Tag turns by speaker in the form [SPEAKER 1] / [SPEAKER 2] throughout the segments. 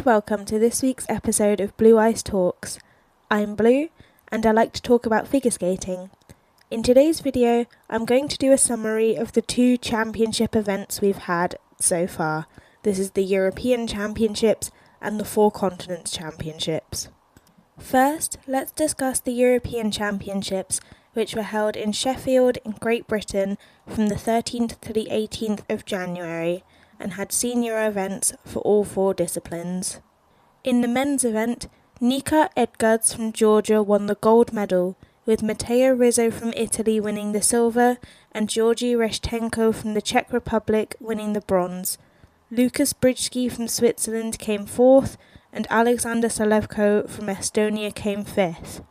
[SPEAKER 1] and welcome to this week's episode of Blue Ice Talks. I'm Blue, and I like to talk about figure skating. In today's video, I'm going to do a summary of the 2 championship events we've had so far. This is the European Championships and the 4 Continents Championships. First, let's discuss the European Championships, which were held in Sheffield in Great Britain from the 13th to the 18th of January, and had senior events for all 4 disciplines. In the men's event, Nika Edgards from Georgia won the gold medal, with Matteo Rizzo from Italy winning the silver and Georgi Reshtenko from the Czech Republic winning the bronze. Lukas Bridski from Switzerland came 4th, and Alexander Salevko from Estonia came 5th.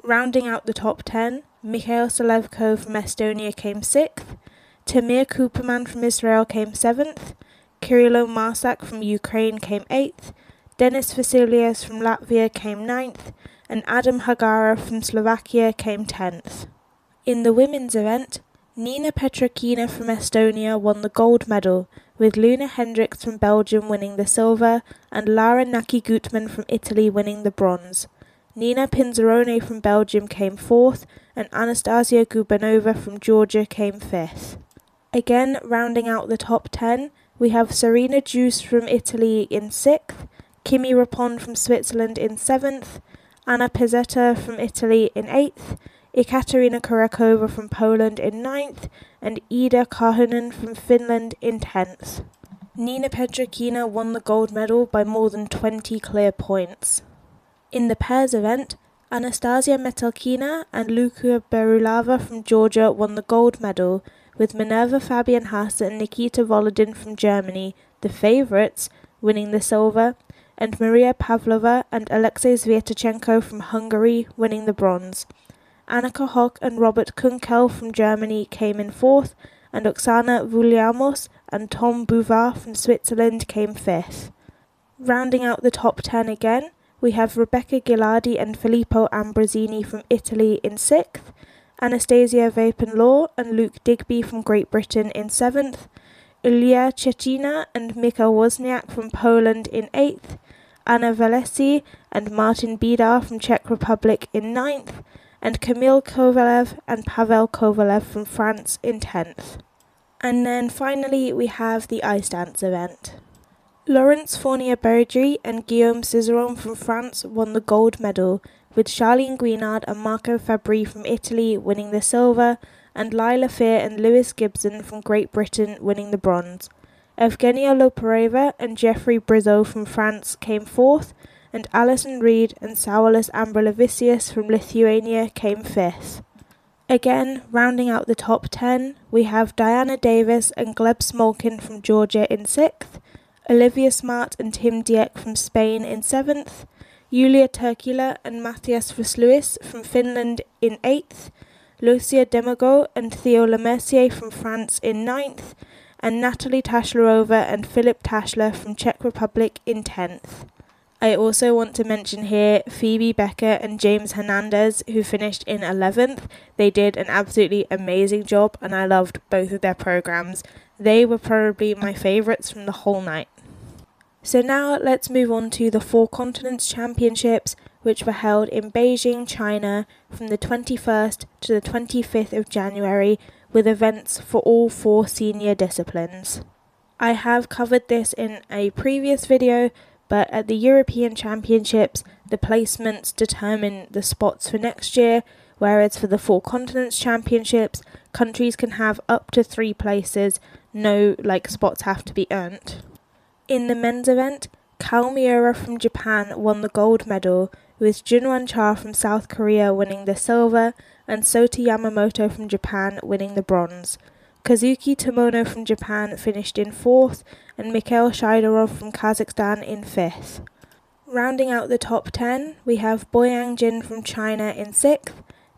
[SPEAKER 1] Rounding out the top 10, Mikhail Salevko from Estonia came 6th, Tamir Kuperman from Israel came 7th, Kirilo Marsak from Ukraine came 8th, Denis Vasilias from Latvia came 9th, and Adam Hagara from Slovakia came 10th. In the women's event, Nina Petrakina from Estonia won the gold medal, with Luna Hendricks from Belgium winning the silver and Lara Naki-Gutman from Italy winning the bronze. Nina Pinzerone from Belgium came 4th, and Anastasia Gubanova from Georgia came 5th. Again, rounding out the top 10, we have Serena Gius from Italy in 6th, Kimi Rapon from Switzerland in 7th, Anna Pezzetta from Italy in 8th, Ekaterina Kurakova from Poland in 9th, and Ida Karhunen from Finland in 10th. Nina Petrakina won the gold medal by more than 20 clear points. In the pairs event, Anastasia Metelkina and Lucia Berulava from Georgia won the gold medal, with Minerva Fabian Haase and Nikita Volodin from Germany, the favourites, winning the silver, and Maria Pavlova and Alexei Sviatchenko from Hungary winning the bronze. Annika Hock and Robert Kunkel from Germany came in 4th, and Oksana Vuliamos and Tom Bouvard from Switzerland came 5th. Rounding out the top 10 again, we have Rebecca Gilardi and Filippo Ambrosini from Italy in 6th, Anastasia Vapen-Law and Luke Digby from Great Britain in 7th, Ilya Chechina and Mika Wozniak from Poland in 8th, Anna Valesi and Martin Bidar from Czech Republic in 9th, and Kamil Kovalev and Pavel Kovalev from France in 10th. And then finally we have the ice dance event. Laurence Fournier-Bergerie and Guillaume Cizeron from France won the gold medal, with Charlene Guinard and Marco Fabri from Italy winning the silver, and Lila Fear and Lewis Gibson from Great Britain winning the bronze. Evgenia Lopareva and Jeffrey Brizeau from France came 4th, and Alison Reed and Saulis Ambrelevicius from Lithuania came 5th. Again, rounding out the top 10, we have Diana Davis and Gleb Smolkin from Georgia in 6th, Olivia Smart and Tim Dieck from Spain in 7th, Julia Turkila and Matthias Versluis from Finland in 8th, Lucia Demago and Theo Lemercier from France in 9th, and Natalie Tashlarova and Philip Tashler from Czech Republic in 10th. I also want to mention here Phoebe Becker and James Hernandez, who finished in 11th. They did an absolutely amazing job and I loved both of their programs. They were probably my favourites from the whole night. So now let's move on to the 4 Continents Championships, which were held in Beijing, China from the 21st to the 25th of January, with events for all 4 senior disciplines. I have covered this in a previous video, but at the European Championships, the placements determine the spots for next year, whereas for the 4 Continents Championships, countries can have up to 3 places, no spots have to be earned. In the men's event, Kao Miura from Japan won the gold medal, with Junwan Cha from South Korea winning the silver, and Sota Yamamoto from Japan winning the bronze. Kazuki Tomono from Japan finished in 4th, and Mikhail Shaidarov from Kazakhstan in 5th. Rounding out the top 10, we have Boyang Jin from China in 6th,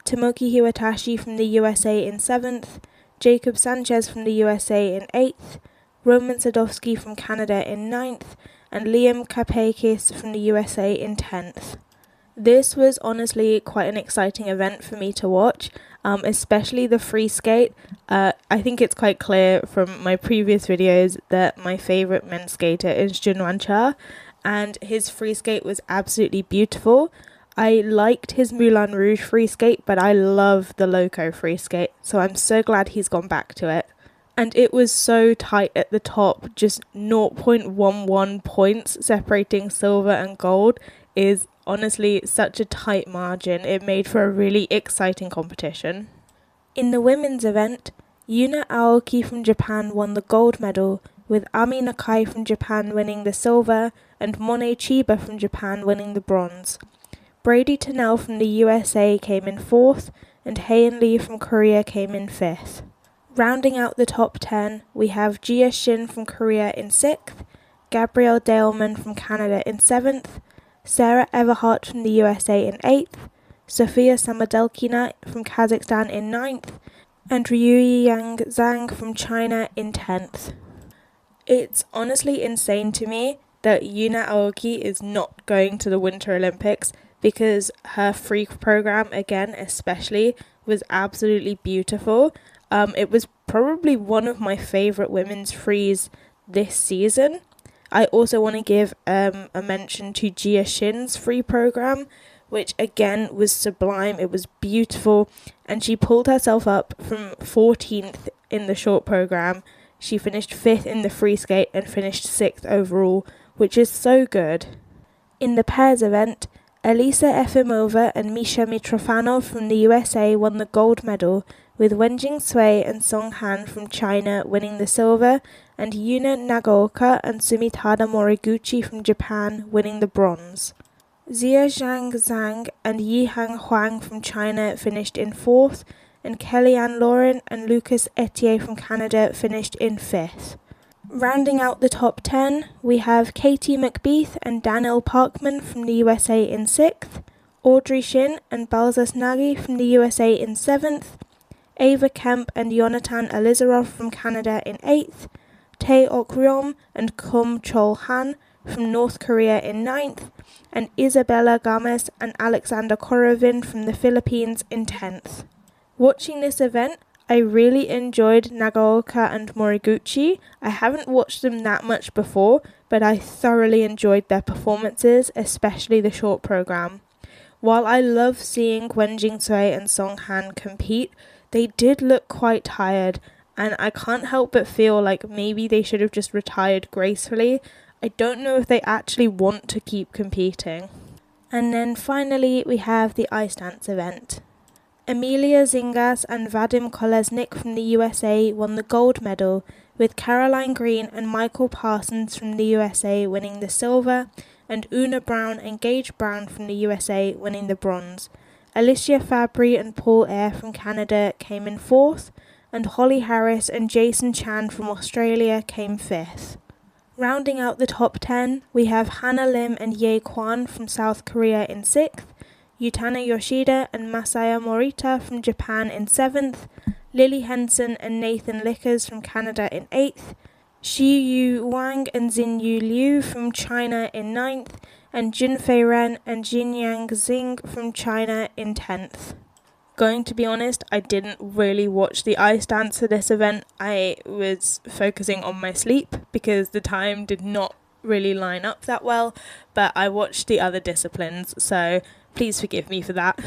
[SPEAKER 1] Tomoki Hiwatashi from the USA in 7th, Jacob Sanchez from the USA in 8th, Roman Sadowski from Canada in 9th, and Liam Kapakis from the USA in 10th. This was honestly quite an exciting event for me to watch, especially the free skate. I think it's quite clear from my previous videos that my favourite men's skater is Junwan Cha, and his free skate was absolutely beautiful. I liked his Moulin Rouge free skate, but I love the Loco free skate, so I'm so glad he's gone back to it. And it was so tight at the top, just 0.11 points separating silver and gold is honestly such a tight margin. It made for a really exciting competition. In the women's event, Yuna Aoki from Japan won the gold medal, with Ami Nakai from Japan winning the silver and Monet Chiba from Japan winning the bronze. Brady Tennell from the USA came in 4th, and Heian Lee from Korea came in 5th. Rounding out the top 10, we have Jia Shin from Korea in 6th, Gabrielle Daleman from Canada in 7th, Sarah Everhart from the USA in 8th, Sofia Samadelkina from Kazakhstan in 9th, and Ryuyang Zhang from China in 10th. It's honestly insane to me that Yuna Aoki is not going to the Winter Olympics, because her free program, again especially, was absolutely beautiful. It was probably one of my favourite women's frees this season. I also want to give a mention to Jia Shin's free program, which again was sublime. It was beautiful, and she pulled herself up from 14th in the short program. She finished 5th in the free skate and finished 6th overall, which is so good. In the pairs event, Elisa Efimova and Misha Mitrofanov from the USA won the gold medal, with Wenjing Sui and Song Han from China winning the silver, and Yuna Nagaoka and Sumitada Moriguchi from Japan winning the bronze. Xiaozhang Zhang and Yihang Huang from China finished in 4th, and Kellyanne Lauren and Lucas Etier from Canada finished in 5th. Rounding out the top 10, we have Katie McBeath and Danielle Parkman from the USA in 6th, Audrey Shin and Balzas Nagy from the USA in 7th, Ava Kemp and Yonatan Elizarov from Canada in 8th, Tae Ok Ryom and Kum Chol Han from North Korea in 9th, and Isabella Gomez and Alexander Korovin from the Philippines in 10th. Watching this event, I really enjoyed Nagaoka and Moriguchi. I haven't watched them that much before, but I thoroughly enjoyed their performances, especially the short program. While I love seeing Wenjing Sui and Song Han compete, they did look quite tired, and I can't help but feel like maybe they should have just retired gracefully. I don't know if they actually want to keep competing. And then finally we have the ice dance event. Emilia Zingas and Vadim Kolesnik from the USA won the gold medal, with Caroline Green and Michael Parsons from the USA winning the silver, and Una Brown and Gage Brown from the USA winning the bronze. Alicia Fabry and Paul Eyre from Canada came in 4th, and Holly Harris and Jason Chan from Australia came 5th. Rounding out the top 10, we have Hannah Lim and Ye Kwan from South Korea in 6th, Yutana Yoshida and Masaya Morita from Japan in 7th, Lily Henson and Nathan Lickers from Canada in 8th, Shi Yu Wang and Xinyu Liu from China in 9th, and Junfei Ren and Jinyang Xing from China in 10th. Going to be honest, I didn't really watch the ice dance for this event. I was focusing on my sleep because the time did not really line up that well, but I watched the other disciplines, so please forgive me for that.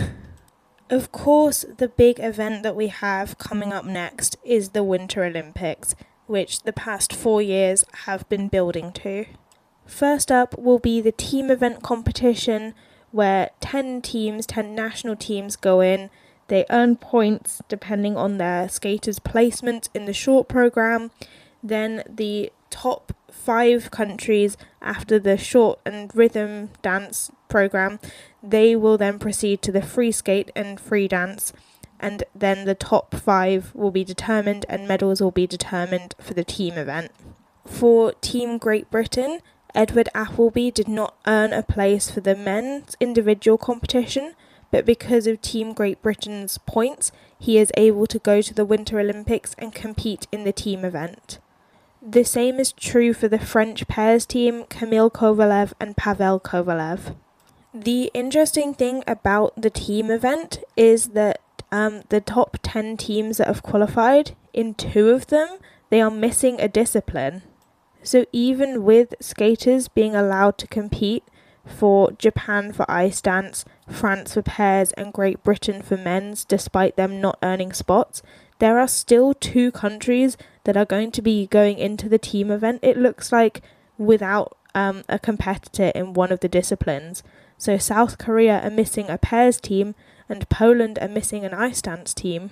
[SPEAKER 1] Of course, the big event that we have coming up next is the Winter Olympics, which the past 4 years have been building to. First up will be the team event competition, where 10 national teams go in. They earn points depending on their skaters' placement in the short program. Then the top 5 countries after the short and rhythm dance program, they will then proceed to the free skate and free dance, and then the top 5 will be determined and medals will be determined for the team event. For Team Great Britain, Edward Appleby did not earn a place for the men's individual competition, but because of Team Great Britain's points, he is able to go to the Winter Olympics and compete in the team event. The same is true for the French pairs team, Kamil Kovalev and Pavel Kovalev. The interesting thing about the team event is that the top 10 teams that have qualified, in 2 of them, they are missing a discipline. So even with skaters being allowed to compete for Japan for ice dance, France for pairs, and Great Britain for men's, despite them not earning spots, there are still 2 countries that are going to be going into the team event, it looks like, without a competitor in one of the disciplines. So South Korea are missing a pairs team, and Poland are missing an ice dance team.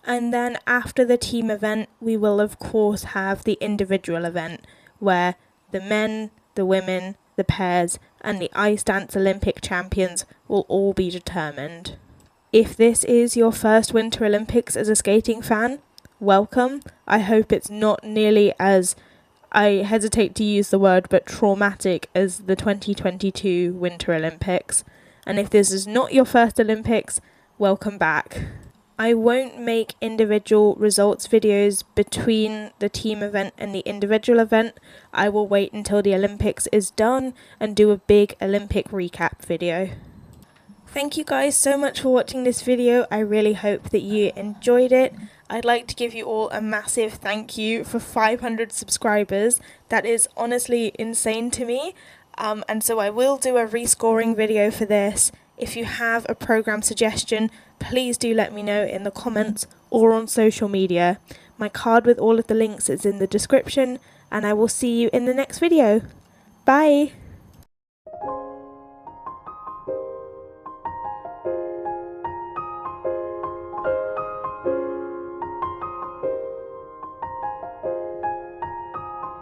[SPEAKER 1] And then after the team event, we will of course have the individual event, where the men, the women, the pairs, and the ice dance Olympic champions will all be determined. If this is your first Winter Olympics as a skating fan, welcome. I hope it's not nearly as, I hesitate to use the word, but traumatic as the 2022 Winter Olympics. And if this is not your first Olympics, welcome back. I won't make individual results videos between the team event and the individual event. I will wait until the Olympics is done and do a big Olympic recap video. Thank you guys so much for watching this video. I really hope that you enjoyed it. I'd like to give you all a massive thank you for 500 subscribers. That is honestly insane to me. And so I will do a rescoring video for this. If you have a program suggestion, please do let me know in the comments or on social media. My card with all of the links is in the description, and I will see you in the next video. Bye!